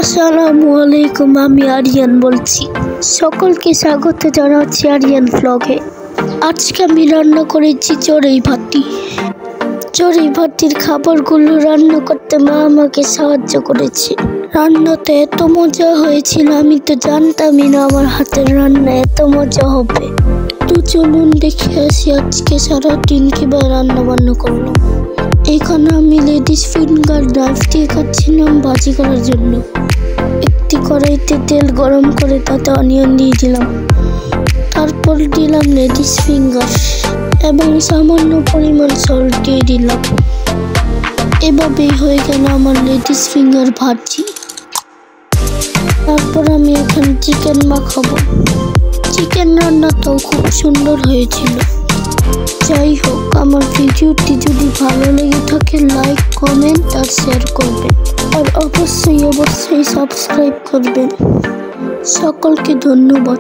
আসসালামু আলাইকুম, আমি আরিয়ান বলছি। সকলকে স্বাগত জানাচ্ছি আরিয়ান ব্লগে। আজকে আমি রান্না করেছি চড়ুই ভাতি। চড়ুই ভাতির খাবারগুলো রান্না করতে মা আমাকে সাহায্য করেছে। রান্নাতে এত মজা হয়েছিল, আমি তো জানতামই না আমার হাতের রান্না এত মজা হবে। তো চলুন দেখে আসি আজকে সারাদিন কিভাবে রান্না বান্না করলাম। এখানে আমি লেডিস ফিঙ্গার নাইফ দিয়ে খাচ্ছিলাম ভাজি করার জন্য। একটি কড়াইতে তেল গরম করে তাতে অনিয়ন দিয়ে দিলাম, তারপর দিলাম লেডিস ফিঙ্গার এবং সামান্য পরিমাণ সল্ট দিয়ে দিলাম। এভাবেই হয়ে গেল আমার লেডিস ফিঙ্গার ভাজি। তারপর আমি এখানে চিকেন মাখাবো। চিকেন রান্নাটাও খুব সুন্দর হয়েছিল। যাই হোক, আমার ভিডিওটি যদি ভালো লেগে থাকে লাইক, কমেন্ট আর শেয়ার করবেন, আর অবশ্যই সাবস্ক্রাইব করবেন। সকলকে ধন্যবাদ।